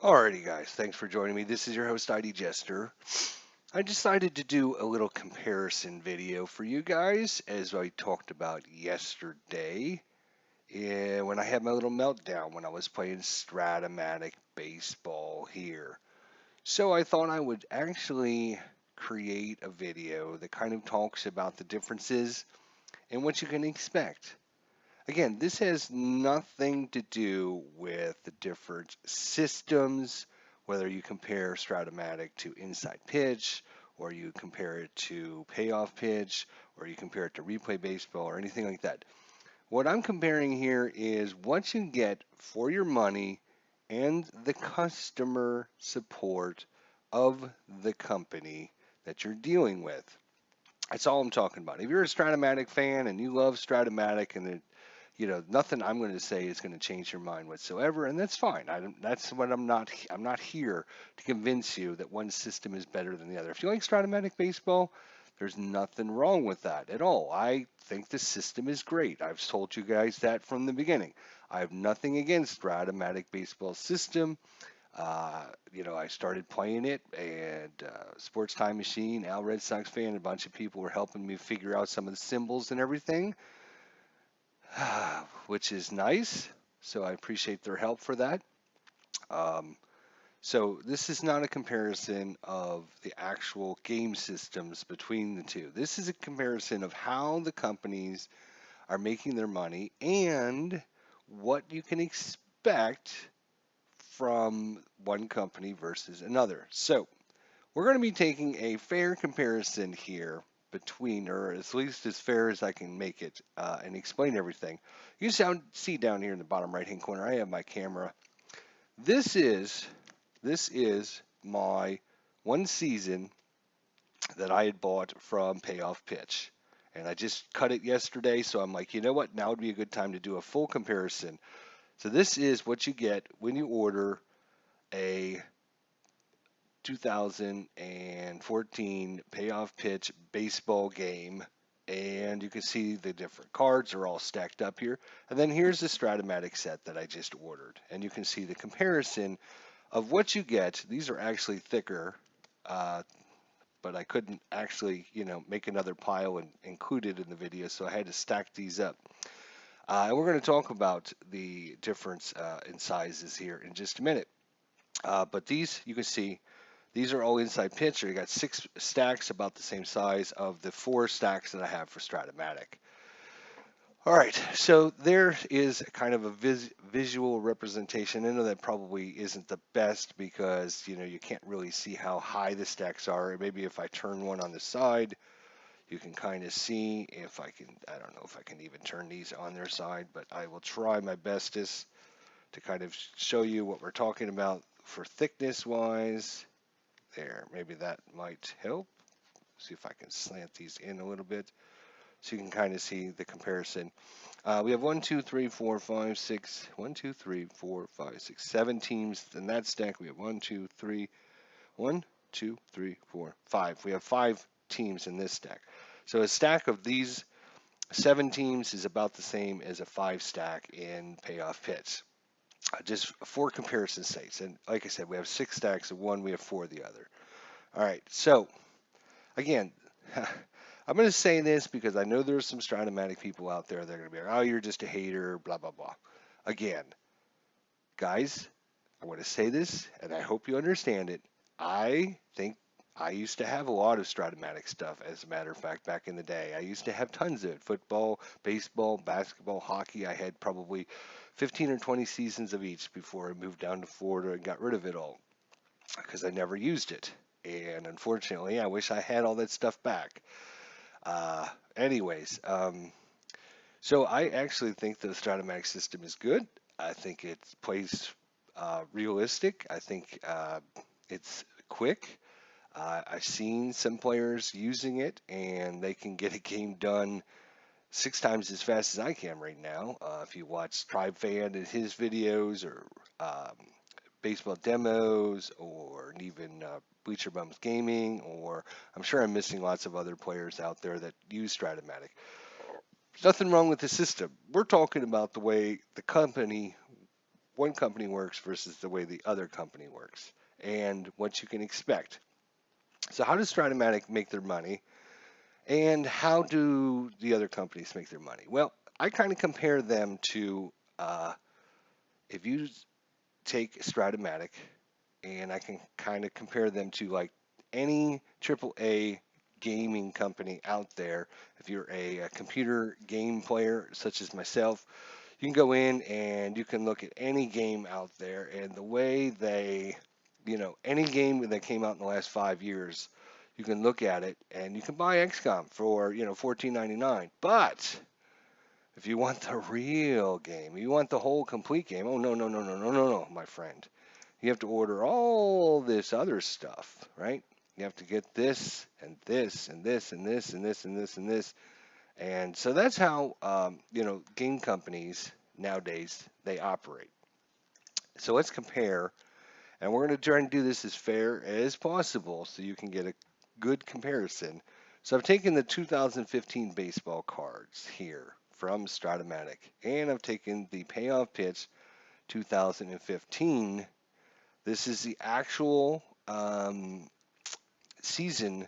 Alrighty, guys, thanks for joining me. This is your host, ID Jester. I decided to do a little comparison video for you guys as I talked about yesterday when I had my little meltdown when I was playing Stratomatic baseball here. So I thought I would actually create a video that kind of talks about the differences and what you can expect. Again, this has nothing to do with the different systems, whether you compare Stratomatic to inside pitch, or you compare it to payoff pitch, or you compare it to replay baseball, or anything like that. What I'm comparing here is what you get for your money and the customer support of the company that you're dealing with. That's all I'm talking about. If you're a Stratomatic fan and you love Stratomatic and nothing I'm going to say is going to change your mind whatsoever, and that's fine. That's what I'm not. I'm not here to convince you that one system is better than the other. If you like Stratomatic baseball, there's nothing wrong with that at all. I think the system is great. I've told you guys that from the beginning. I have nothing against Stratomatic baseball system. I started playing it, and Sports Time Machine, Al Red Sox fan, a bunch of people were helping me figure out some of the symbols and everything. Which is nice. So I appreciate their help for that. Um, so this is not a comparison of the actual game systems between the two. This is a comparison of how the companies are making their money and what you can expect from one company versus another. So we're going to be taking a fair comparison here between, or at least as fair as I can make it, and explain everything. You see down here in the bottom right-hand corner, I have my camera. This is my one season that I had bought from Payoff Pitch. And I just cut it yesterday, so I'm like, you know what? Now would be a good time to do a full comparison. So this is what you get when you order a 2014 payoff pitch baseball game. And you can see the different cards are all stacked up here. And then here's the Stratomatic set that I just ordered. And you can see the comparison of what you get. These are actually thicker, uh, but I couldn't actually, make another pile and include it in the video, so I had to stack these up. And we're going to talk about the difference in sizes here in just a minute. But these, you can see, these are all inside pitch. You got 6 stacks about the same size of the 4 stacks that I have for Stratomatic. All right, so there is kind of a visual representation. I know that probably isn't the best because you can't really see how high the stacks are. Maybe if I turn one on the side, you can kind of see if I can. I don't know if I can even turn these on their side, but I will try my bestest to kind of show you what we're talking about for thickness wise. There, maybe that might help. See if I can slant these in a little bit so you can kind of see the comparison. We have 1, 2, 3, 4, 5, 6, 1, 2, 3, 4, 5, 6, 7 teams in that stack. We have 1, 2, 3, 1, 2, 3, 4, 5. We have 5 teams in this stack. So a stack of these 7 teams is about the same as a 5 stack in payoff pitch. Just for comparison sakes. And like I said, we have 6 stacks of one, we have 4 of the other. All right, so again, I'm going to say this because I know there's some Stratomatic people out there that are going to be like, oh, you're just a hater, blah, blah, blah. Again, guys, I want to say this, and I hope you understand it. I think I used to have a lot of Stratomatic stuff, as a matter of fact, back in the day. I used to have tons of it. Football, baseball, basketball, hockey. I had probably 15 or 20 seasons of each before I moved down to Florida and got rid of it all because I never used it. And unfortunately, I wish I had all that stuff back. Anyways, so I actually think the Stratomatic system is good. I think it plays realistic. I think it's quick. I've seen some players using it, and they can get a game done 6 times as fast as I can right now. If you watch Tribe Fan and his videos, or um, baseball demos, or even Bleacher Bums Gaming, or I'm sure I'm missing lots of other players out there that use Stratomatic. There's nothing wrong with the system. We're talking about the way the company one company works versus the way the other company works, and what you can expect. So how does Stratomatic make their money, and how do the other companies make their money? Well, I kind of compare them to if you take Stratomatic, and I can kind of compare them to like any AAA gaming company out there. If you're a computer game player such as myself, you can go in and you can look at any game out there, and the way they, any game that came out in the last 5 years, you can look at it and you can buy XCOM for, $14.99. But if you want the real game, you want the whole complete game, oh, no, no, no, no, no, no, no, my friend. You have to order all this other stuff, right? You have to get this and this and this and this and this and this and this. And so that's how, game companies nowadays, they operate. So let's compare, and we're going to try and do this as fair as possible so you can get a good comparison. So I've taken the 2015 baseball cards here from Stratomatic, and I've taken the payoff pitch 2015. This is the actual season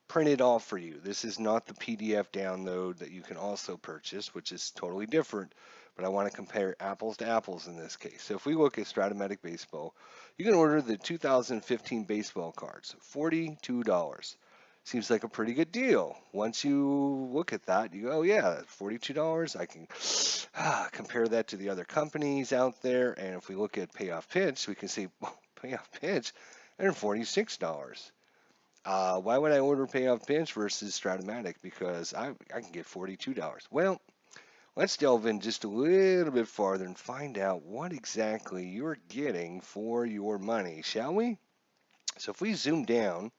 printed off for you. This is not the PDF download that you can also purchase, which is totally different, but I want to compare apples to apples in this case. So if we look at Stratomatic Baseball, you can order the 2015 baseball cards, $42. Seems like a pretty good deal. Once you look at that, you go, oh yeah, $42. I can compare that to the other companies out there, and if we look at payoff pitch, we can see payoff pitch, they're $46. Why would I order payoff pitch versus Stratomatic? Because I can get $42. Well, let's delve in just a little bit farther and find out what exactly you're getting for your money, shall we? So if we zoom down,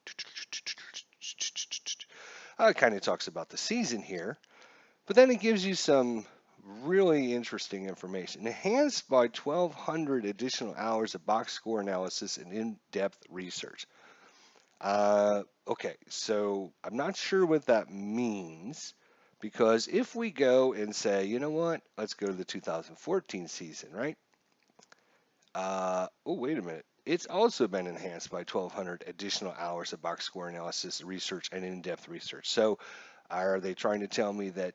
it kind of talks about the season here, but then it gives you some really interesting information. Enhanced by 1,200 additional hours of box score analysis and in-depth research. Okay, so I'm not sure what that means, because if we go and say, you know what, let's go to the 2014 season, right? Oh, wait a minute. It's also been enhanced by 1,200 additional hours of box score analysis, research, and in-depth research. So are they trying to tell me that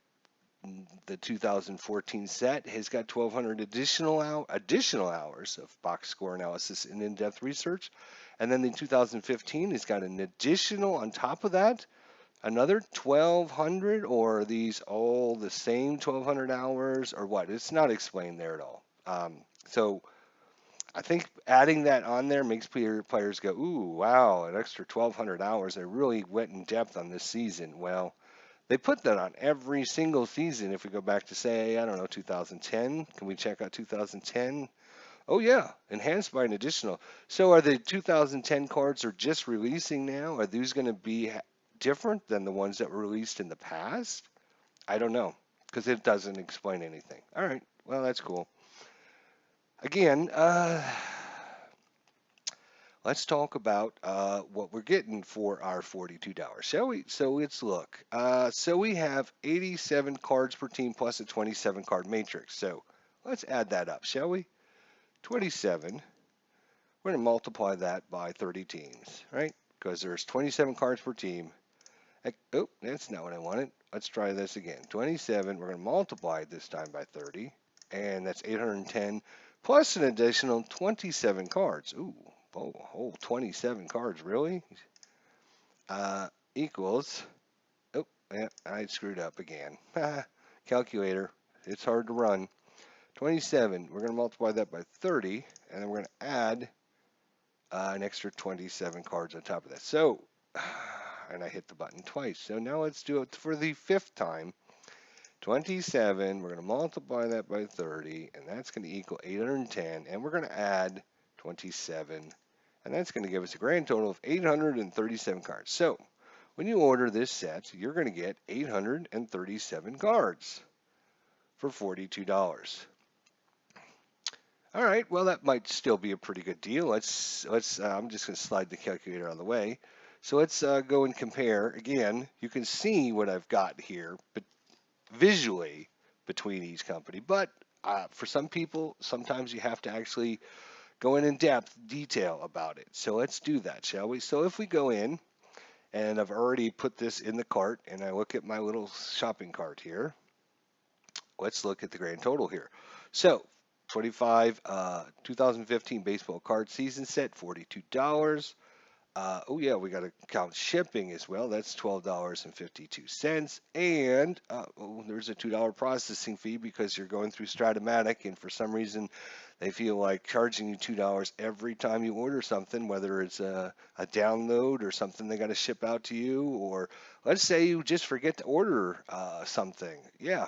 the 2014 set has got 1,200 additional hours of box score analysis and in-depth research, and then the 2015 has got an additional on top of that, another 1,200, or are these all the same 1,200 hours, or what? It's not explained there at all. So I think adding that on there makes players go, ooh, wow, an extra 1,200 hours. I really went in depth on this season. Well, they put that on every single season. If we go back to, say, I don't know, 2010, can we check out 2010? Oh yeah, enhanced by an additional. So are the 2010 cards are just releasing now? Are these going to be different than the ones that were released in the past? I don't know, because it doesn't explain anything. All right, well, that's cool. Again, let's talk about what we're getting for our $42, shall we? So let's look. So we have 87 cards per team plus a 27 card matrix. So let's add that up, shall we? 27. We're going to multiply that by 30 teams, right? Because there's 27 cards per team. Oh, that's not what I wanted. Let's try this again. 27. We're going to multiply it this time by 30, and that's 810 plus an additional 27 cards. Ooh. Oh, 27 cards, really? Equals, oh, yeah, I screwed up again. Calculator, it's hard to run. 27, we're going to multiply that by 30, and then we're going to add an extra 27 cards on top of that. So, and I hit the button twice. So now let's do it for the 5th time. 27, we're going to multiply that by 30, and that's going to equal 810, and we're going to add 27, and that's going to give us a grand total of 837 cards. So when you order this set, you're going to get 837 cards for $42. All right, well, that might still be a pretty good deal. Let's I'm just going to slide the calculator out of the way. So let's go and compare. Again, you can see what I've got here, but visually between each company, but For some people, sometimes you have to actually go in depth detail about it. So let's do that, shall we? So if we go in, and I've already put this in the cart, and I look at my little shopping cart here, let's look at the grand total here. So 2015 baseball card season set, $42. Oh yeah, we got to count shipping as well. That's $12.52, and there's a $2 processing fee because you're going through Stratomatic, and for some reason they feel like charging you $2 every time you order something, whether it's a download or something they got to ship out to you, or let's say you just forget to order something. Yeah.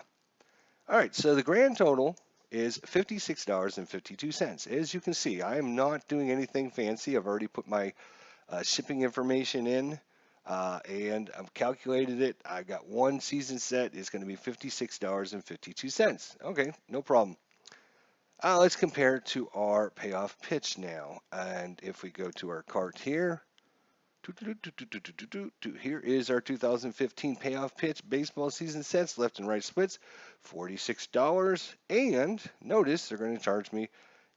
All right. So the grand total is $56.52. As you can see, I am not doing anything fancy. I've already put my shipping information in, and I've calculated it. I got one season set is going to be $56.52. Okay, no problem. Let's compare it to our payoff pitch now. And if we go to our cart here, here is our 2015 payoff pitch baseball season sets, left and right splits, $46. And notice they're going to charge me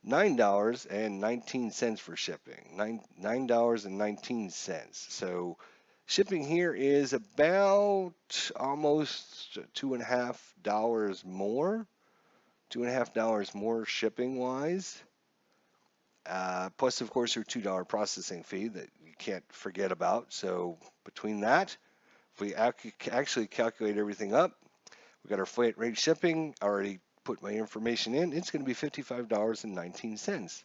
$9.19 for shipping. $9.19. So shipping here is about almost $2.50 more. $2.50 more shipping wise. Plus, of course, your $2 processing fee that you can't forget about. So between that, if we actually calculate everything up, we got our flat rate shipping. I already put my information in. It's going to be $55.19.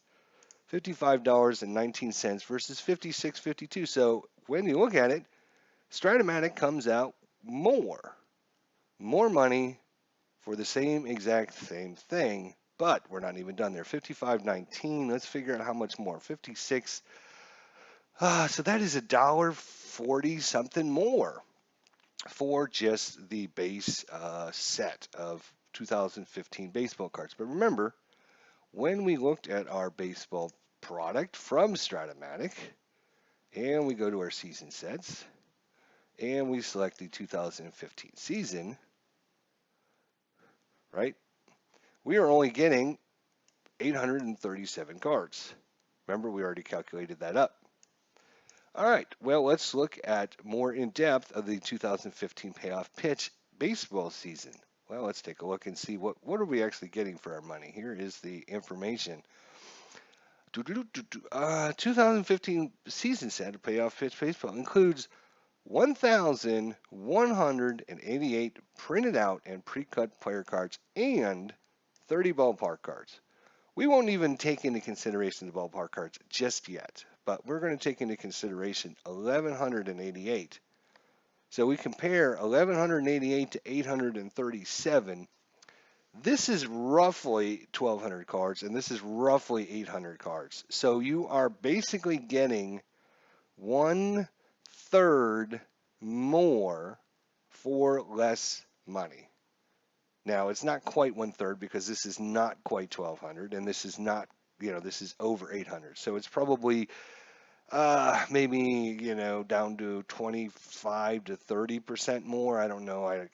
$55.19 versus $56.52. So when you look at it, Stratomatic comes out more money for the same exact same thing, but we're not even done there. $55.19. Let's figure out how much more. 56. So that is $1.40 something more for just the base set of 2015 baseball cards. But remember, when we looked at our baseball product from Stratomatic, and we go to our season sets, and we select the 2015 season, right? We are only getting 837 cards. Remember, we already calculated that up. All right, well, let's look at more in depth of the 2015 payoff pitch baseball season. Well, let's take a look and see what are we actually getting for our money. Here is the information. 2015 season set of payoff pitch baseball includes 1,188 printed out and pre-cut player cards and 30 ballpark cards. We won't even take into consideration the ballpark cards just yet, but we're going to take into consideration 1,188. So we compare 1,188 to 837. This is roughly 1,200 cards, and this is roughly 800 cards. So you are basically getting 1/3 more for less money. Now, it's not quite 1/3 because this is not quite 1,200, and this is not, this is over 800. So it's probably maybe, down to 25 to 30% more. I don't know. I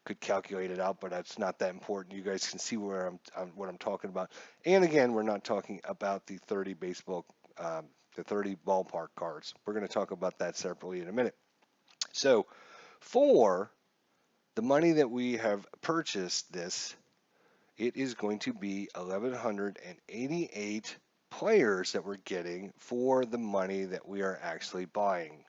could calculate it out, but that's not that important. You guys can see where what I'm talking about. And again, we're not talking about the 30 the 30 ballpark cards. We're going to talk about that separately in a minute. So for the money that we have purchased this, it is going to be 1,188 players that we're getting for the money that we are actually buying.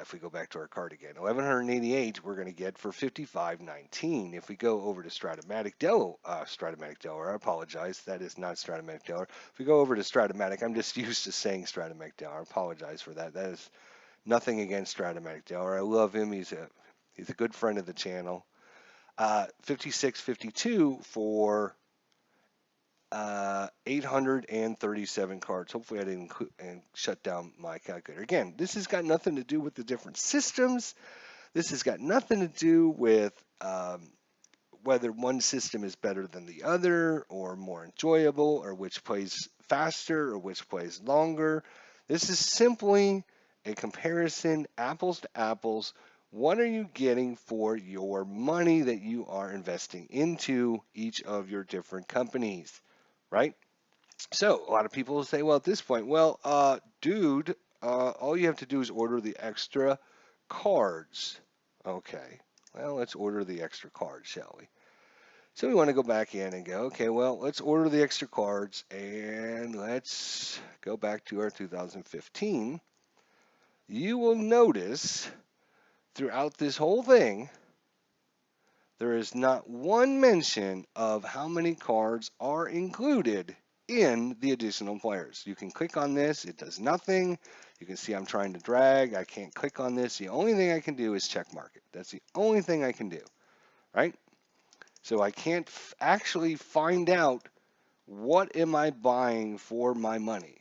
If we go back to our card again, 1,188 we're going to get for $55.19. If we go over to Stratomatic Delaware, I apologize, that is not Stratomatic Delaware. If we go over to Stratomatic, I'm just used to saying Stratomatic Delaware. I apologize for that. That is nothing against Stratomatic Delaware. I love him. He's a good friend of the channel. 56.52 for 837 cards. Hopefully I didn't shut down my calculator. Again, this has got nothing to do with the different systems. This has got nothing to do with whether one system is better than the other or more enjoyable or which plays faster or which plays longer. This is simply a comparison, apples to apples, What are you getting for your money that you are investing into each of your different companies, right? So a lot of people will say, well, at this point, well, dude, all you have to do is order the extra cards. Okay, well, let's order the extra cards, shall we? So we want to go back in and go, okay, well, let's order the extra cards and let's go back to our 2015. You will notice throughout this whole thing, there is not one mention of how many cards are included in the additional players. You can click on this, it does nothing. You can see I'm trying to drag, I can't click on this. The only thing I can do is check mark it. That's the only thing I can do, right? So I can't actually find out what am I buying for my money.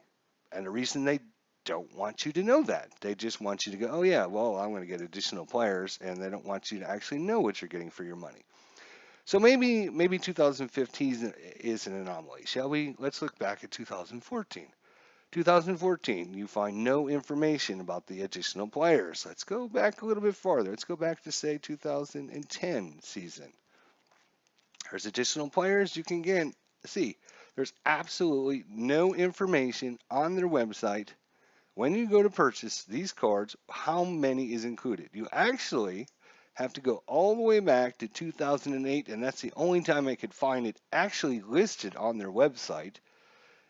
And the reason they don't want you to know that, they just want you to go, oh yeah, well, I'm going to get additional players, and they don't want you to actually know what you're getting for your money. So maybe 2015 is an anomaly. Shall we? Let's look back at 2014. 2014, you find no information about the additional players. Let's go back a little bit farther. Let's go back to say 2010 season. There's additional players you can get. See, there's absolutely no information on their website when you go to purchase these cards how many is included. You actually have to go all the way back to 2008, and that's the only time I could find it actually listed on their website.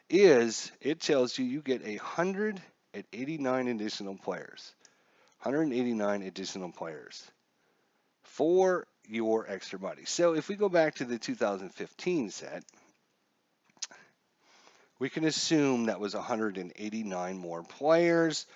Is it tells you get 189 additional players, 189 additional players for your extra money. So if we go back to the 2015 set, we can assume that was 189 more players.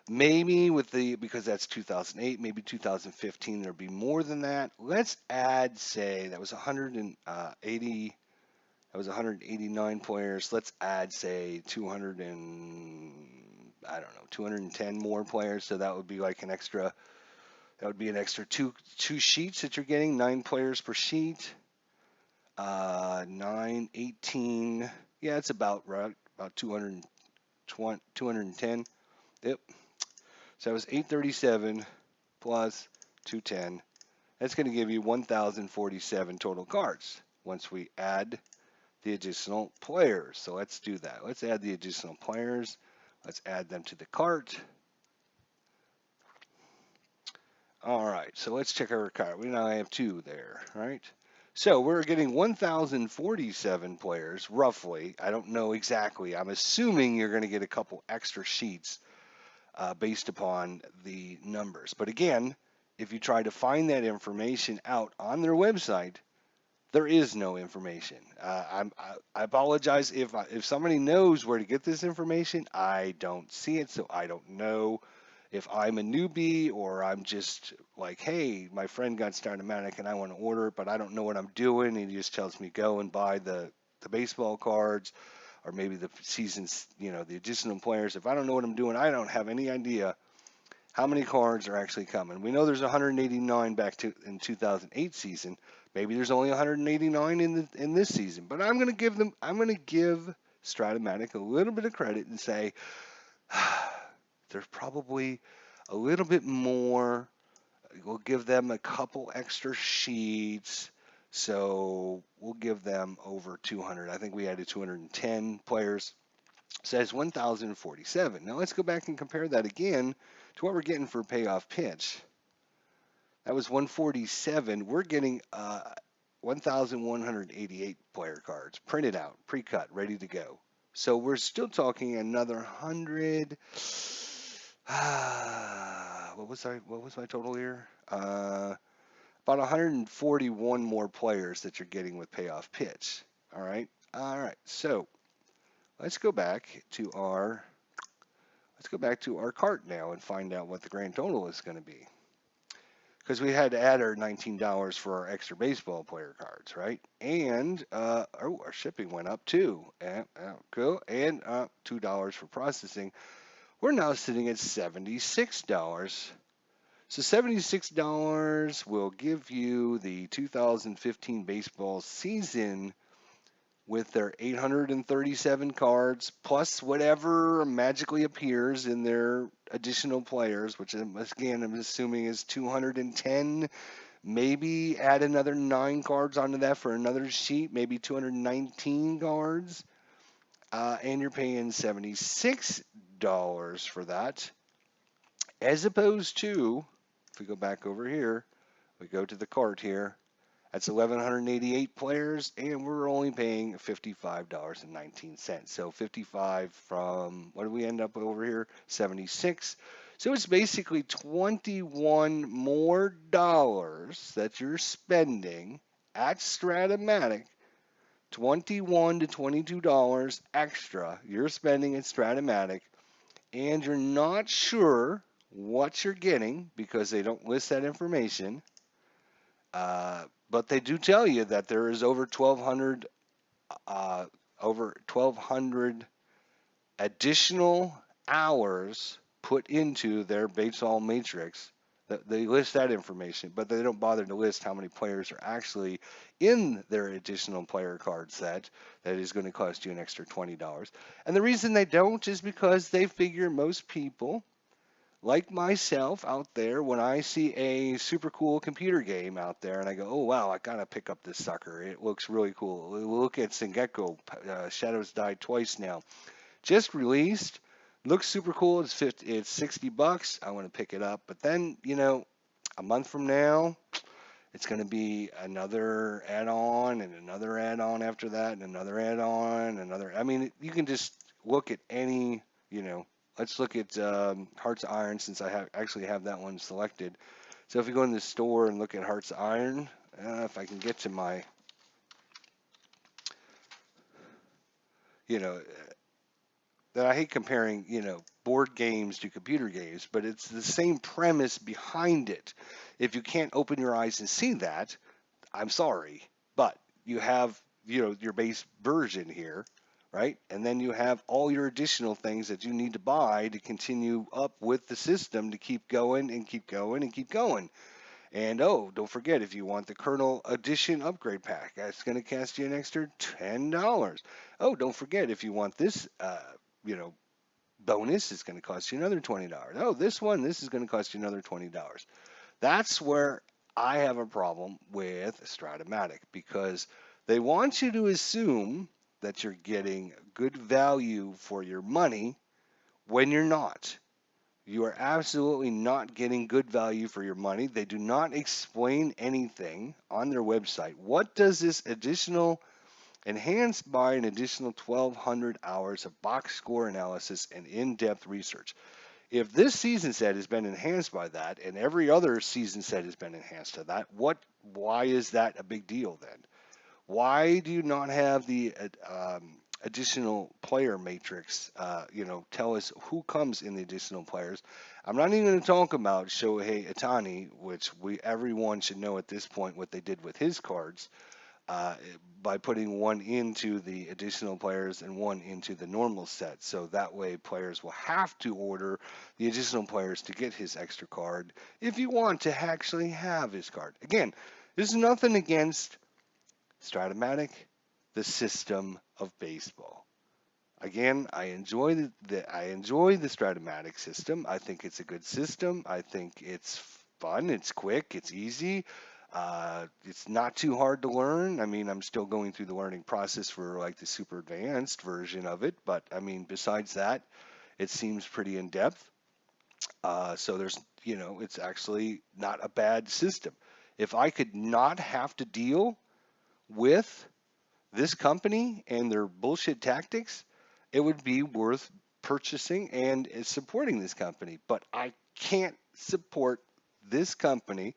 Maybe because that's 2008, maybe 2015, there'll be more than that. Let's add, say, that was 189 players. Let's add, say, 210 more players. So that would be like an extra, two sheets that you're getting, 9 players per sheet. 9, 18, yeah, it's about right, about 210. Yep. So that was 837 plus 210. That's going to give you 1,047 total cards once we add the additional players. So let's do that. Let's add the additional players. Let's add them to the cart. All right, so let's check our cart. We now have 2 there, right? So we're getting 1,047 players, roughly. I don't know exactly. I'm assuming you're going to get a couple extra sheets based upon the numbers. But again, if you try to find that information out on their website, there is no information. I apologize if somebody knows where to get this information. I don't see it, so I don't know if I'm a newbie or I'm just like, hey, my friend got Stratomatic and I want to order it, but I don't know what I'm doing. He just tells me go and buy the baseball cards or maybe the seasons, the additional players. If I don't know what I'm doing, I don't have any idea how many cards are actually coming. We know there's 189 back to in 2008 season. Maybe there's only 189 in this season, but I'm going to give Stratomatic a little bit of credit and say there's probably a little bit more. We'll give them a couple extra sheets. So we'll give them over 200. I think we added 210 players. Says 1,047. Now let's go back and compare that again to what we're getting for payoff pitch. That was 147. We're getting 1,188 player cards printed out, pre-cut, ready to go. So we're still talking another 100. What was my total here? About 141 more players that you're getting with payoff pitch. All right. So let's go back to our cart now and find out what the grand total is going to be. Because we had to add our $19 for our extra baseball player cards, right? And our shipping went up too. Cool. And $2 for processing. We're now sitting at $76. So $76 will give you the 2015 baseball season with their 837 cards, plus whatever magically appears in their additional players, which again I'm assuming is 210. Maybe add another 9 cards onto that for another sheet, maybe 219 cards. And you're paying $76 for that, as opposed to, if we go back over here, we go to the cart here, that's 1,188 players, and we're only paying $55.19. So 55 from, what do we end up over here? 76. So it's basically 21 more dollars that you're spending at Stratomatic. 21 to $22 extra you're spending at Stratomatic, and you're not sure what you're getting because they don't list that information. But they do tell you that there is over 1,200 additional hours put into their baseball matrix. They list that information, but they don't bother to list how many players are actually in their additional player card set that is going to cost you an extra $20. And the reason they don't is because they figure most people, like myself out there, when I see a super cool computer game out there and I go, oh wow, I gotta pick up this sucker. It looks really cool. Look at Sengeko, Shadows Die Twice now. Just released, looks super cool. It's $60. I want to pick it up, but then a month from now, it's going to be another add-on and another add-on after that and another add-on, another. I mean, you can just look at any, let's look at Hearts of Iron since I actually have that one selected. So if you go in the store and look at Hearts of Iron, if I can get to my, that I hate comparing, board games to computer games, but it's the same premise behind it. If you can't open your eyes and see that, I'm sorry, but you have, your base version here, right? And then you have all your additional things that you need to buy to continue up with the system to keep going and keep going and keep going. And oh, don't forget, if you want the Kernel Edition upgrade pack, that's going to cost you an extra $10. Oh, don't forget, if you want this, bonus, it's going to cost you another $20. Oh, this is going to cost you another $20. That's where I have a problem with Stratomatic, because they want you to assume that you're getting good value for your money when you're not. You are absolutely not getting good value for your money. They do not explain anything on their website. What does this additional, enhanced by an additional 1,200 hours of box score analysis and in-depth research? If this season set has been enhanced by that, and every other season set has been enhanced to that, why is that a big deal then? Why do you not have the additional player matrix? Tell us who comes in the additional players. I'm not even going to talk about Shohei Ohtani, which everyone should know at this point what they did with his cards. By putting one into the additional players and one into the normal set. So that way players will have to order the additional players to get his extra card if you want to actually have his card. Again, there's nothing against Stratomatic, the system of baseball. Again, I enjoy the Stratomatic system. I think it's a good system. I think it's fun, it's quick, it's easy. It's not too hard to learn. I mean, I'm still going through the learning process for like the super advanced version of it, but I mean, besides that, it seems pretty in depth. So there's, it's actually not a bad system. If I could not have to deal with this company and their bullshit tactics, it would be worth purchasing and supporting this company. But I can't support this company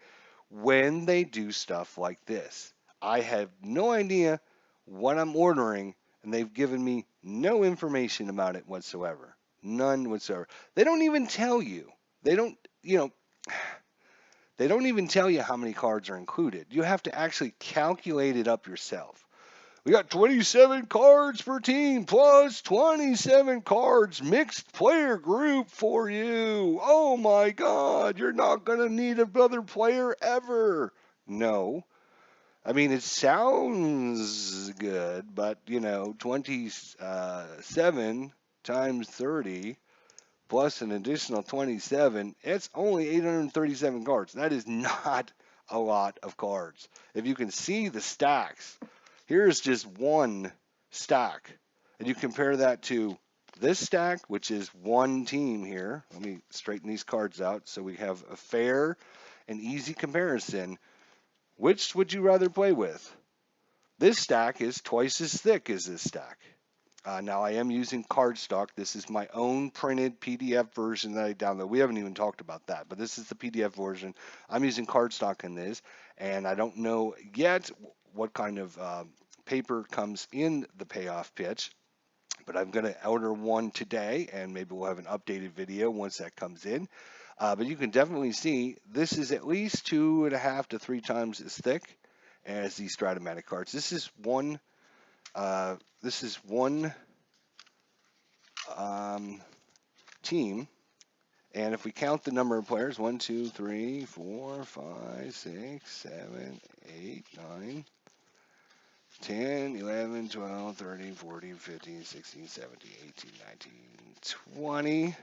when they do stuff like this. I have no idea what I'm ordering, and they've given me no information about it whatsoever. None whatsoever. They don't even tell you. They don't, they don't even tell you how many cards are included. You have to actually calculate it up yourself. We got 27 cards per team plus 27 cards mixed player group for you. Oh my God, you're not going to need another player ever. No. I mean, it sounds good, but 27 times 30 plus an additional 27, it's only 837 cards. That is not a lot of cards. If you can see the stacks, here's just one stack. And you compare that to this stack, which is one team here. Let me straighten these cards out so we have a fair and easy comparison. Which would you rather play with? This stack is twice as thick as this stack. Now I am using cardstock. This is my own printed PDF version that I download. We haven't even talked about that, but this is the PDF version. I'm using cardstock in this, and I don't know yet what kind of paper comes in the payoff pitch, but I'm going to order one today, and maybe we'll have an updated video once that comes in. But you can definitely see this is at least 2.5 to 3 times as thick as these Stratomatic cards. This is one. Um, team, and if we count the number of players, 1, 2, 3, 4, 5, 6, 7, 8, 9, 10, 11, 12, 13, 14, 15, 16, 17, 18, 19, 20,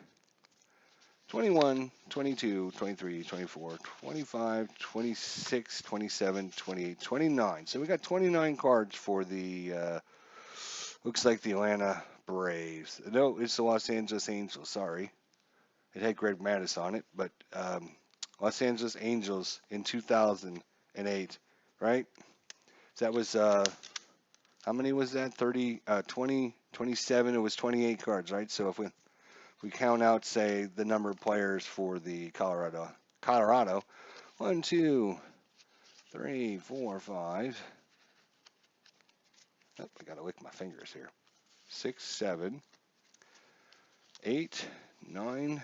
21, 22, 23, 24, 25, 26, 27, 28, 29. So we got 29 cards for the, looks like the Atlanta Braves. No, it's the Los Angeles Angels, sorry. It had Greg Maddis on it, but Los Angeles Angels in 2008, right? So that was, how many was that? 30, 20, 27, it was 28 cards, right? So if we count out, say, the number of players for the Colorado, 1, 2, 3, 4, 5. Oh, I gotta lick my fingers here. 6, 7, 8, 9,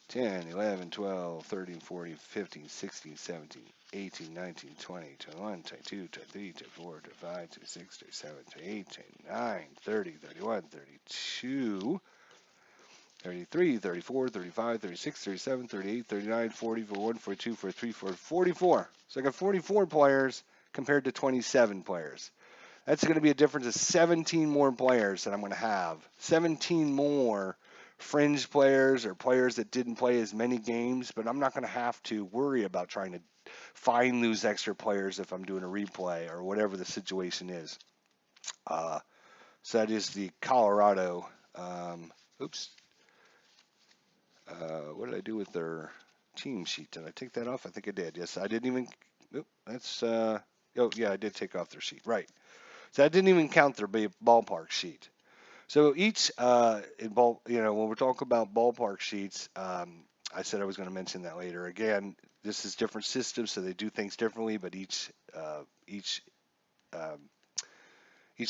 10, 11, 12, 13, 14, 15, 16, 17, 18, 19, 20, 21, 22, 23, 24, 25, 26, 27, 28, 29, 30, 31, 32, 33, 34, 35, 36, 37, 38, 39, 40, 41, 42, 43, 44. So I got 44 players compared to 27 players. That's going to be a difference of 17 more players that I'm going to have. 17 more fringe players or players that didn't play as many games, but I'm not going to have to worry about trying to find those extra players if I'm doing a replay or whatever the situation is. So that is the Colorado. Oops. What did I do with their team sheet? Did I take that off? I think I did. Yes, I didn't even. Nope, that's. Oh, yeah, I did take off their sheet. Right. So I didn't even count their ballpark sheet. So each, when we're talking about ballpark sheets, I said I was going to mention that later. Again, this is different systems, so they do things differently. But um, each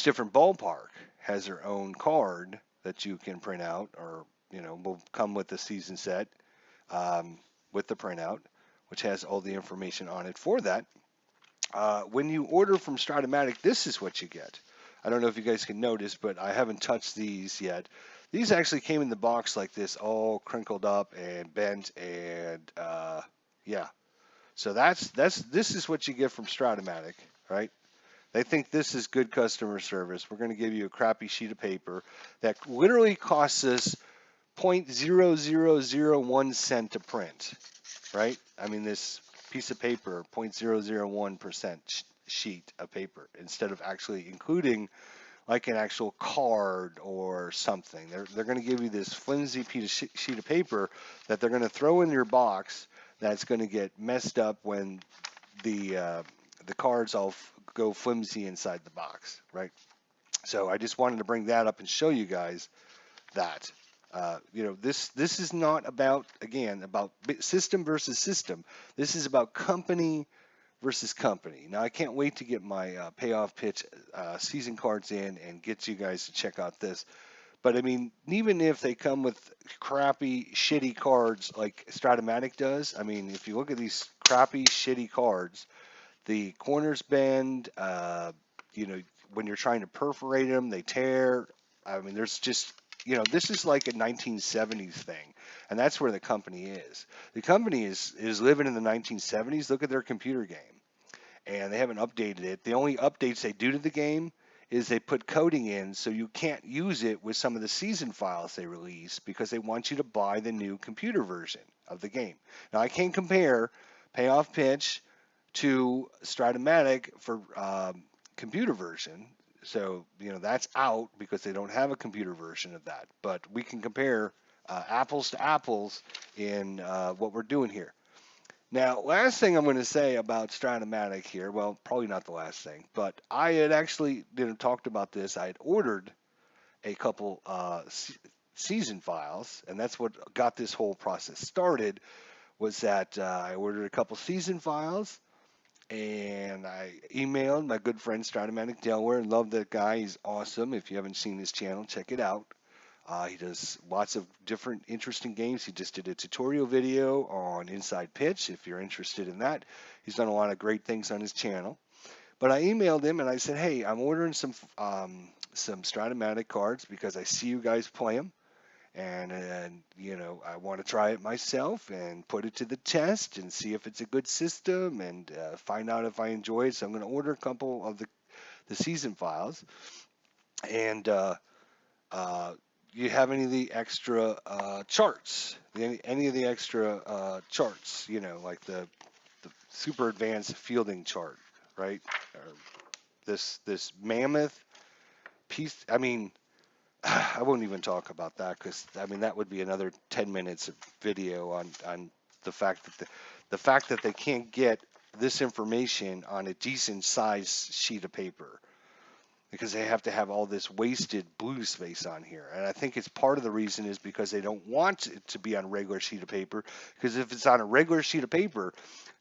different ballpark has their own card that you can print out, or will come with the season set with the printout, which has all the information on it for that. When you order from Stratomatic, this is what you get. I don't know if you guys can notice, but I haven't touched these yet. These actually came in the box like this, all crinkled up and bent, and yeah. So this is what you get from Stratomatic, right? They think this is good customer service. We're going to give you a crappy sheet of paper that literally costs us 0.0001 cent to print, right? I mean, this piece of paper, 0.001% sheet of paper, instead of actually including like an actual card or something. They're going to give you this flimsy sheet of paper that they're going to throw in your box that's going to get messed up when the cards all go flimsy inside the box, right? So I just wanted to bring that up and show you guys that. This is not about, again, about system versus system. This is about company versus company. Now I can't wait to get my payoff pitch season cards in and get you guys to check out this. But I mean, even if they come with crappy, shitty cards like Stratomatic does, I mean, if you look at these crappy, shitty cards, the corners bend. When you're trying to perforate them, they tear. I mean, there's just this is like a 1970s thing, and that's where the company is. The company is living in the 1970s. Look at their computer game, and they haven't updated it. The only updates they do to the game is they put coding in so you can't use it with some of the season files they release because they want you to buy the new computer version of the game. Now I can't compare Payoff Pitch to Stratomatic for computer version. So, that's out because they don't have a computer version of that. But we can compare apples to apples in what we're doing here. Now, last thing I'm going to say about Stratomatic here, well, probably not the last thing, but I had actually talked about this. I had ordered a couple season files, and that's what got this whole process started. Was that I ordered a couple season files, and I emailed my good friend Stratomatic Delaware. Love that guy. He's awesome. If you haven't seen his channel, check it out. He does lots of different interesting games. He just did a tutorial video on Inside Pitch, if you're interested in that. He's done a lot of great things on his channel. But I emailed him and I said, hey, I'm ordering some Stratomatic cards because I see you guys play them. And I want to try it myself and put it to the test and see if it's a good system and find out if I enjoy it. So I'm going to order a couple of the season files. And you have any of the extra charts? Any of the extra charts? Like the super advanced fielding chart, right? Or this mammoth piece. I mean, I won't even talk about that because that would be another 10 minutes of video on the fact that the fact that they can't get this information on a decent size sheet of paper because they have to have all this wasted blue space on here. And I think it's part of the reason is because they don't want it to be on a regular sheet of paper, because if it's on a regular sheet of paper,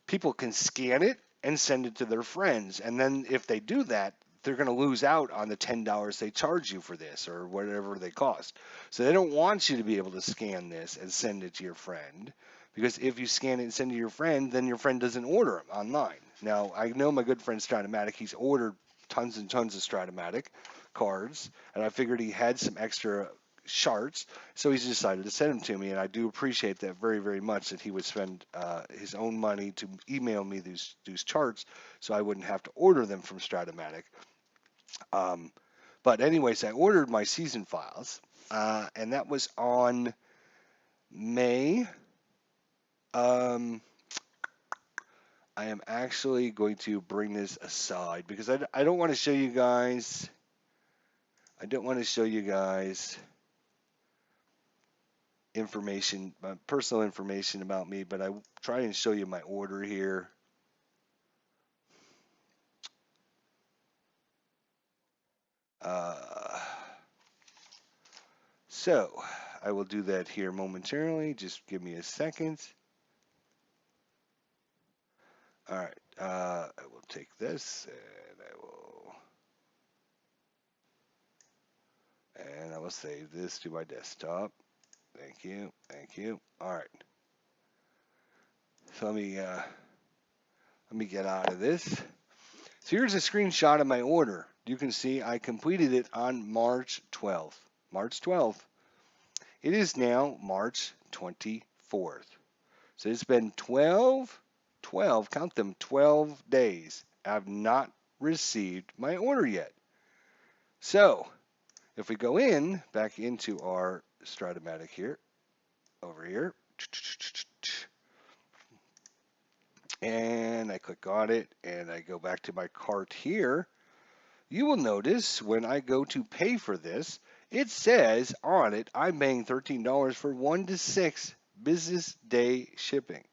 people can scan it and send it to their friends. And then if they do that, they're going to lose out on the $10 they charge you for this or whatever they cost. So they don't want you to be able to scan this and send it to your friend, because if you scan it and send it to your friend, then your friend doesn't order them online. Now, I know my good friend Stratomatic, he's ordered tons and tons of Stratomatic cards, and I figured he had some extra charts, so he's decided to send them to me, and I do appreciate that very, very much, that he would spend his own money to email me these charts so I wouldn't have to order them from Stratomatic. But anyways, I ordered my season files, and that was on May. I am actually going to bring this aside because I don't want to show you guys. I don't want to show you guys information, my personal information about me, but I try and show you my order here. So I will do that here momentarily. Just give me a second. All right, I will take this and I will save this to my desktop. Thank you, thank you. All right. So let me get out of this. So here's a screenshot of my order. You can see I completed it on March 12th. March 12th. It is now March 24th. So it's been 12, count them, 12 days. I've not received my order yet. So if we go back into our Stratomatic here, over here, and I click on it and I go back to my cart here, you will notice when I go to pay for this, it says on it I'm paying $13 for 1 to 6 business day shipping.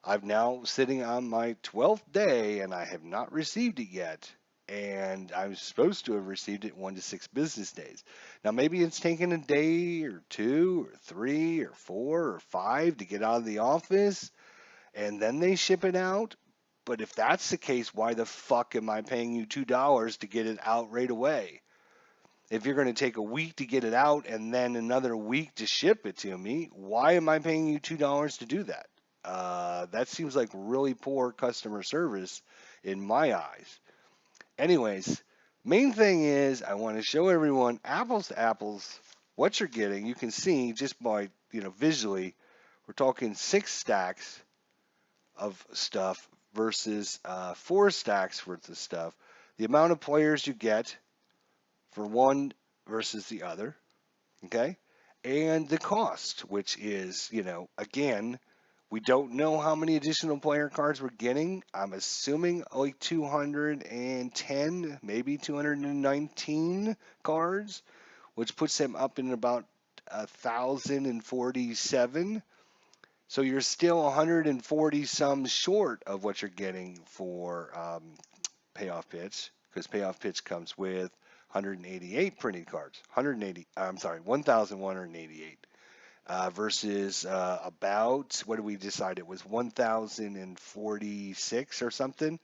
I'm now sitting on my 12th day and I have not received it yet, and I'm supposed to have received it 1 to 6 business days. Now maybe it's taken a day or 2 or 3 or 4 or 5 to get out of the office and then they ship it out. But if that's the case, why the fuck am I paying you $2 to get it out right away? If you're going to take a week to get it out and then another week to ship it to me, why am I paying you $2 to do that? That seems like really poor customer service in my eyes. Anyways, main thing is I want to show everyone apples to apples what you're getting, you can see just by, visually, we're talking 6 stacks of stuff versus 4 stacks worth of stuff. The amount of players you get for one versus the other, okay? And the cost, which is, again, we don't know how many additional player cards we're getting. I'm assuming like 210, maybe 219 cards, which puts them up in about 1,047. So you're still 140 some short of what you're getting for payoff pitch, because payoff pitch comes with 188 printed cards. 180, I'm sorry, 1,188 versus about, what did we decide? It was 1,046 or something.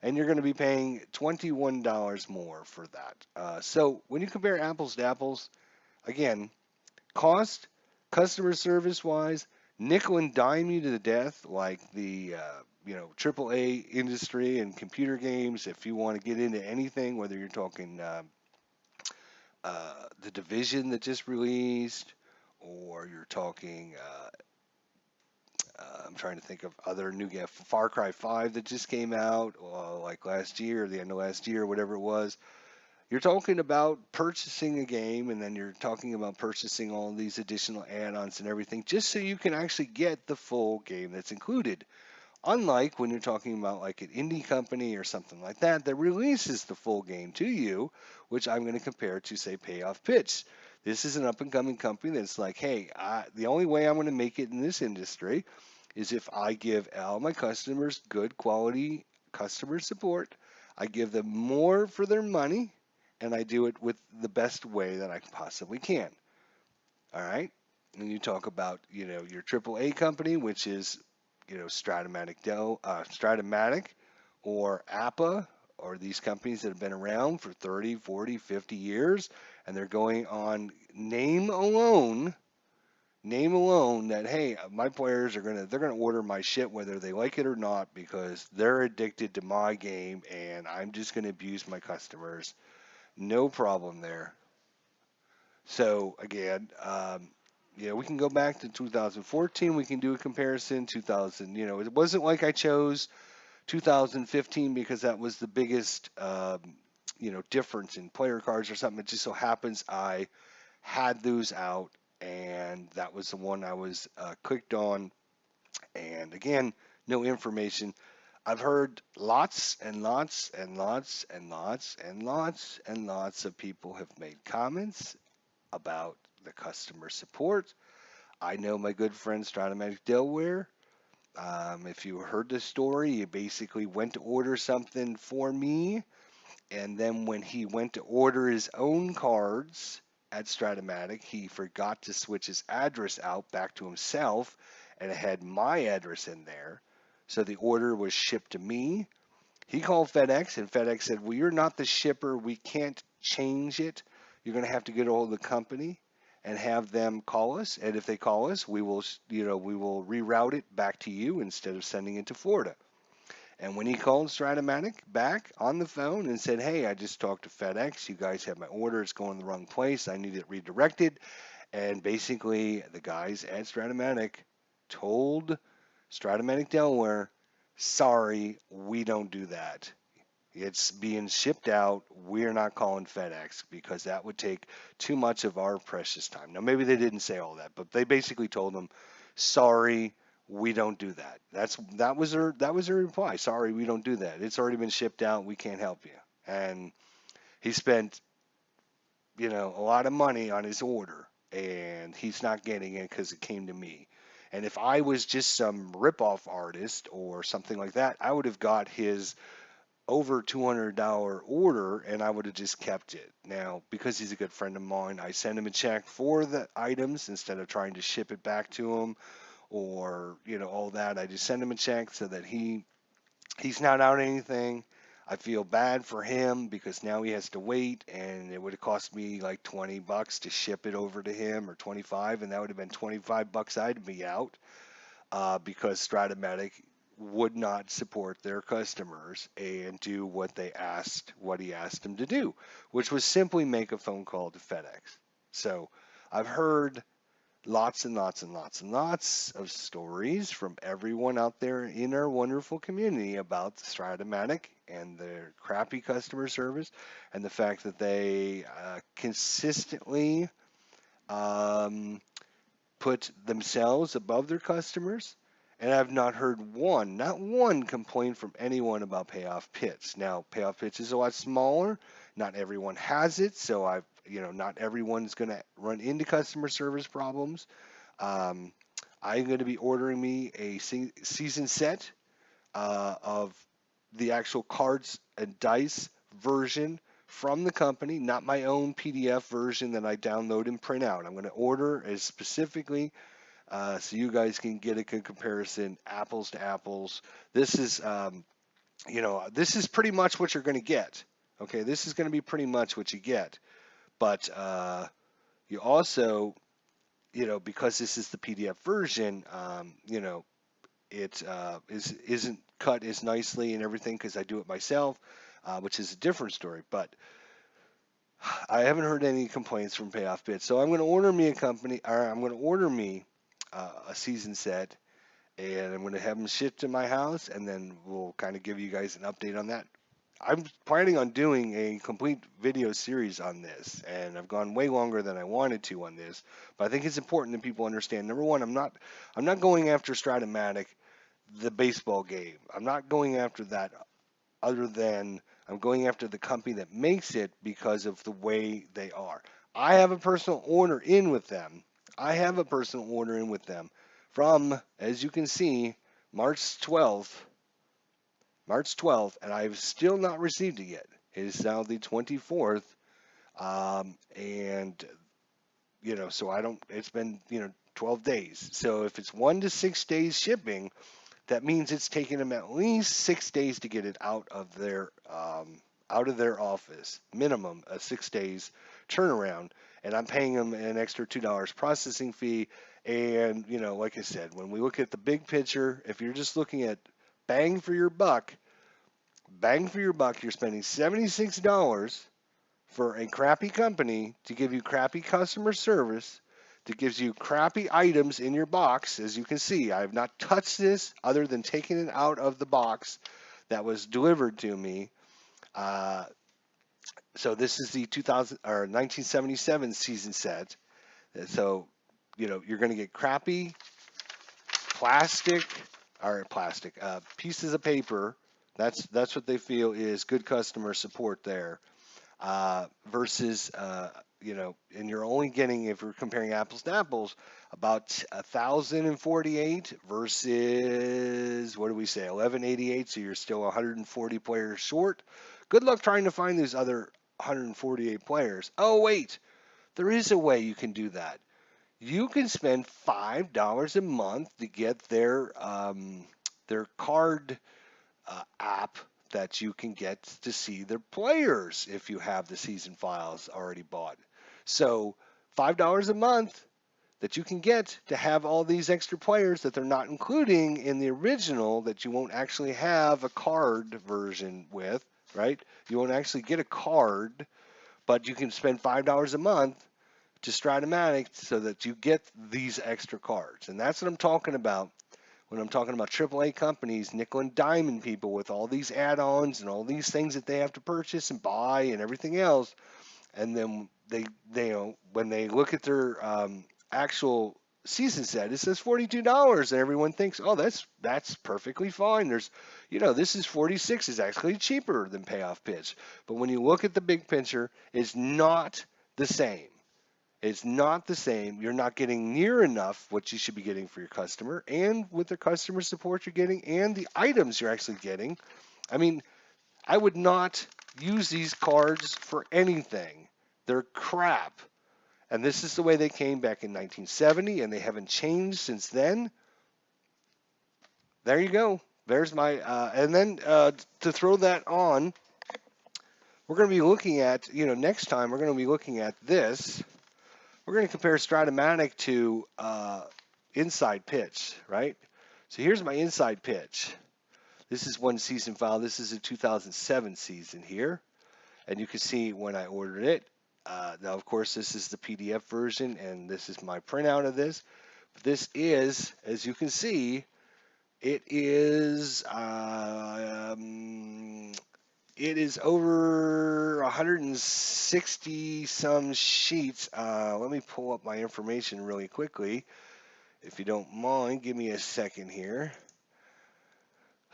And you're going to be paying $21 more for that. So when you compare apples to apples, again, cost, customer service wise, nickel and dime you to the death, like the AAA industry and computer games. If you want to get into anything, whether you're talking the Division that just released, or you're talking, I'm trying to think of other new games, Far Cry 5 that just came out, like last year, or the end of last year, whatever it was. You're talking about purchasing a game, and then you're talking about purchasing all these additional add-ons and everything, just so you can actually get the full game that's included. Unlike when you're talking about like an indie company or something like that that releases the full game to you, which I'm going to compare to, say, Payoff Pitch. This is an up and coming company that's like, hey, the only way I'm going to make it in this industry is if I give all my customers good quality customer support. I give them more for their money, and I do it with the best way that I possibly can. All right. And you talk about, your AAA company, which is, Stratomatic or APA, or these companies that have been around for 30, 40, 50 years, and they're going on name alone that, hey, my players they're gonna order my shit whether they like it or not, because they're addicted to my game, and I'm just gonna abuse my customers. No problem there. So again, we can go back to 2014. We can do a comparison. 2000, it wasn't like I chose 2015 because that was the biggest, difference in player cards or something. It just so happens I had those out, and that was the one I was clicked on. And again, no information. I've heard lots and lots and lots and lots and lots and lots of people have made comments about the customer support. I know my good friend Stratomatic Delaware. If you heard the story, he basically went to order something for me, and then when he went to order his own cards at Stratomatic, he forgot to switch his address out back to himself, and it had my address in there. So the order was shipped to me. He called FedEx, and FedEx said, "Well, you're not the shipper. We can't change it. You're going to have to get a hold of the company and have them call us. And if they call us, we will reroute it back to you instead of sending it to Florida." And when he called Stratomatic back on the phone and said, "Hey, I just talked to FedEx. You guys have my order. It's going the wrong place. I need it redirected." And basically, the guys at Stratomatic told Stratomatic Delaware, "Sorry, we don't do that. It's being shipped out. We're not calling FedEx because that would take too much of our precious time." Now, maybe they didn't say all that, but they basically told them, "Sorry, we don't do that." That was their reply. "Sorry, we don't do that. It's already been shipped out. We can't help you." And he spent, a lot of money on his order, and he's not getting it because it came to me. And if I was just some rip-off artist or something like that, I would have got his over $200 order, and I would have just kept it. Now, because he's a good friend of mine, I send him a check for the items instead of trying to ship it back to him, or all that. I just send him a check so that he's not out anything. I feel bad for him because now he has to wait, and it would have cost me like $20 to ship it over to him, or 25, and that would have been $25 I'd be out, because Stratomatic would not support their customers and do what he asked them to do, which was simply make a phone call to FedEx. So I've heard lots and lots and lots and lots of stories from everyone out there in our wonderful community about the Stratomatic and their crappy customer service and the fact that they consistently um, put themselves above their customers. And I've not heard one, not one complaint from anyone about payoff pits. Now, payoff pits is a lot smaller. Not everyone has it, so not everyone's going to run into customer service problems. Um, I'm going to be ordering me a season set of the actual cards and dice version from the company, not my own PDF version that I download and print out. I'm going to order as specifically so you guys can get a good comparison, apples to apples. This is, this is pretty much what you're going to get. Okay, this is going to be pretty much what you get. But you also, because this is the PDF version, it isn't cut as nicely and everything because I do it myself, which is a different story. But I haven't heard any complaints from Payoff Bits, so I'm going to order me I'm going to order me a season set, and I'm going to have them shipped to my house, and then we'll kind of give you guys an update on that. I'm planning on doing a complete video series on this, and I've gone way longer than I wanted to on this, but I think it's important that people understand. Number one, I'm not going after Stratomatic, the baseball game. I'm not going after that other than I'm going after the company that makes it because of the way they are. I have a personal order in with them. I have a personal order in with them from, as you can see, March 12th, and I've still not received it yet. It is now the 24th, and so I don't. It's been 12 days. So if it's 1 to 6 days shipping, that means it's taking them at least 6 days to get it out of their office. Minimum a 6 days turnaround, and I'm paying them an extra $2 processing fee. And like I said, when we look at the big picture, if you're just looking at bang for your buck, you're spending $76 for a crappy company to give you crappy customer service, that gives you crappy items in your box. As you can see, I have not touched this other than taking it out of the box that was delivered to me. So this is the 1977 season set. So you're going to get crappy plastic pieces of paper. That's what they feel is good customer support there. Versus, and you're only getting, if we're comparing apples to apples, about 1,048 versus, what do we say, 1,188, so you're still 140 players short. Good luck trying to find these other 148 players. Oh, wait, there is a way you can do that. You can spend $5 a month to get their card app that you can get to see their players if you have the season files already bought. So $5 a month that you can get to have all these extra players that they're not including in the original, that you won't actually have a card version with, right? You won't actually get a card, but you can spend $5 a month to Stratomatic so that you get these extra cards. And that's what I'm talking about when I'm talking about AAA companies, nickel and diamond people with all these add-ons and all these things that they have to purchase and buy and everything else. And then they when they look at their actual season set, it says $42, and everyone thinks, oh, that's perfectly fine. This is 46 is actually cheaper than payoff pitch. But when you look at the big picture, it's not the same. It's not the same. You're not getting near enough what you should be getting for your customer, and with the customer support you're getting, and the items you're actually getting. I mean, I would not use these cards for anything. They're crap. And this is the way they came back in 1970, and they haven't changed since then. There you go. There's my, and then to throw that on, we're going to be looking at, next time we're going to be looking at this. We're going to compare Stratomatic to inside pitch, right? So here's my inside pitch. This is one season file. This is a 2007 season here. And you can see when I ordered it, Now, of course, this is the PDF version, and this is my printout of this. This is, as you can see, it is over 160 some sheets. Let me pull up my information really quickly, if you don't mind. Give me a second here.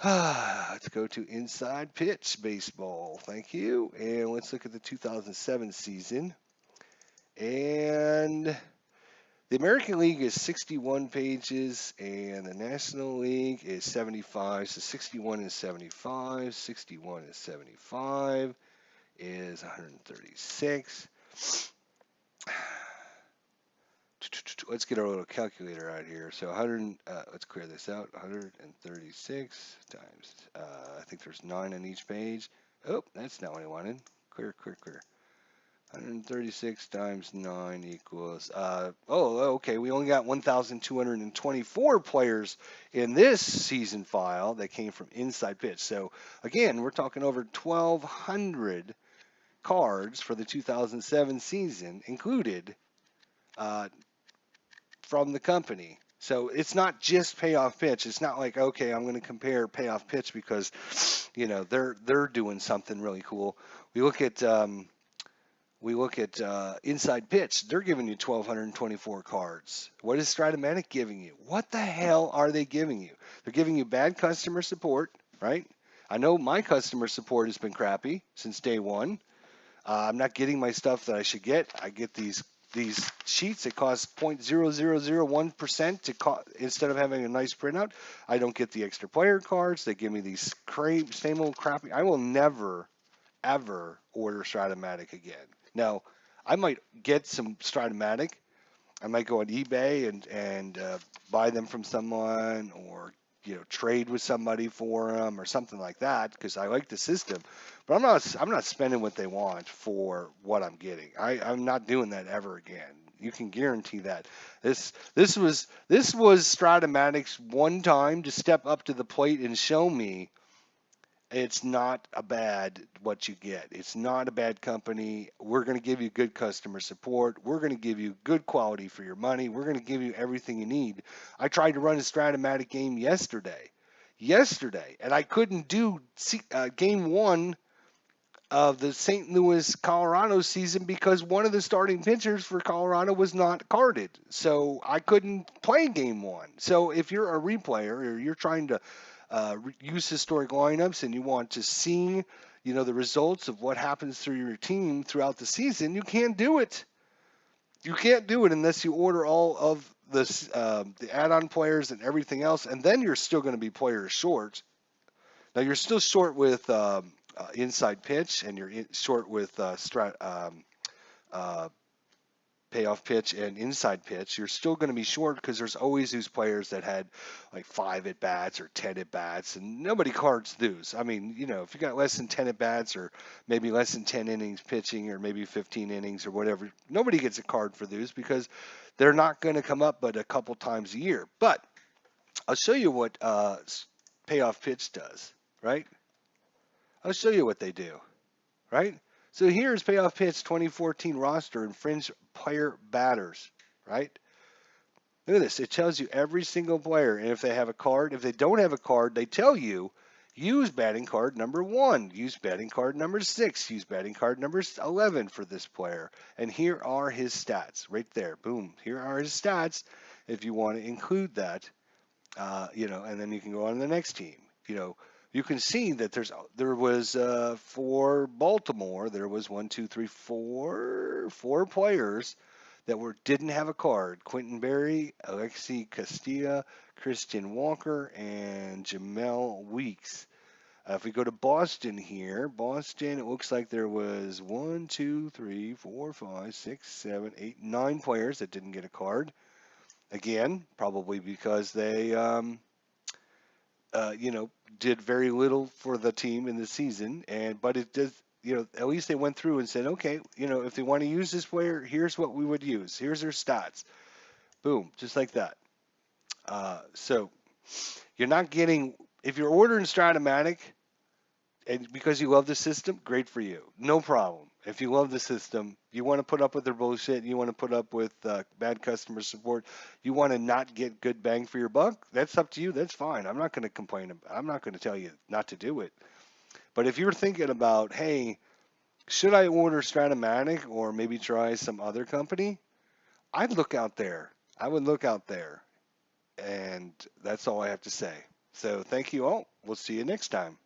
Let's go to Inside Pitch Baseball. Thank you. And let's look at the 2007 season. And the American League is 61 pages, and the National League is 75. So 61 and 75. 61 and 75 is 136. Let's get our little calculator out here. So 100. Let's clear this out. 136 times. I think there's 9 on each page. Oh, that's not what I wanted. Clear, clear, clear. 136 times 9 equals, okay, we only got 1,224 players in this season file that came from Inside Pitch. So, again, we're talking over 1,200 cards for the 2007 season included from the company. So it's not just payoff pitch. It's not like, okay, I'm going to compare payoff pitch because, they're doing something really cool. We look at Inside Pitch. They're giving you 1,224 cards. What is Stratomatic giving you? What the hell are they giving you? They're giving you bad customer support, right? I know my customer support has been crappy since day one. I'm not getting my stuff that I should get. I get these sheets that cost 0.0001% instead of having a nice printout. I don't get the extra player cards. They give me these same old crappy. I will never ever order Stratomatic again. Now, I might get some Stratomatic. I might go on eBay and buy them from someone, or trade with somebody for them or something like that, because I like the system. But I'm not spending what they want for what I'm getting. I'm not doing that ever again. You can guarantee that. This was Stratomatic's one time to step up to the plate and show me it's not a bad what you get. It's not a bad company. We're going to give you good customer support. We're going to give you good quality for your money. We're going to give you everything you need. I tried to run a Stratomatic game yesterday, and I couldn't do game one of the St. Louis, Colorado season because one of the starting pitchers for Colorado was not carded. So I couldn't play game one. So if you're a replayer or you're trying to use historic lineups and you want to see, the results of what happens through your team throughout the season, you can't do it. You can't do it unless you order all of the add-on players and everything else, and then you're still going to be players short. Now you're still short with Inside Pitch, and you're short with payoff pitch and inside pitch. You're still going to be short because there's always these players that had like 5 at bats or 10 at bats, and nobody cards those. I mean, if you got less than 10 at bats or maybe less than 10 innings pitching or maybe 15 innings or whatever, nobody gets a card for those because they're not going to come up but a couple times a year. But I'll show you what payoff pitch does, right? I'll show you what they do, right? So here's payoff pitch 2014 roster and fringe player batters, right? Look at this. It tells you every single player, and if they have a card. If they don't have a card, they tell you use batting card number 1, use batting card number 6, use batting card number 11 for this player. And here are his stats right there. Boom. Here are his stats if you want to include that, and then you can go on to the next team. You can see that there was for Baltimore, there was 4 players that didn't have a card: Quentin Berry, Alexi Castilla, Christian Walker, and Jamel Weeks. If we go to Boston here, Boston, it looks like there was 1, 2, 3, 4, 5, 6, 7, 8, 9 players that didn't get a card. Again, probably because they did very little for the team in the season, but it does, at least they went through and said, okay, if they want to use this player, here's what we would use. Here's their stats. Boom, just like that. So you're not getting, if you're ordering Stratomatic and because you love the system, great for you. No problem. If you love the system, you want to put up with their bullshit, you want to put up with bad customer support, you want to not get good bang for your buck, that's up to you. That's fine. I'm not going to complain. I'm not going to tell you not to do it. But if you're thinking about, hey, should I order Stratomatic or maybe try some other company? I'd look out there. I would look out there. And that's all I have to say. So thank you all. We'll see you next time.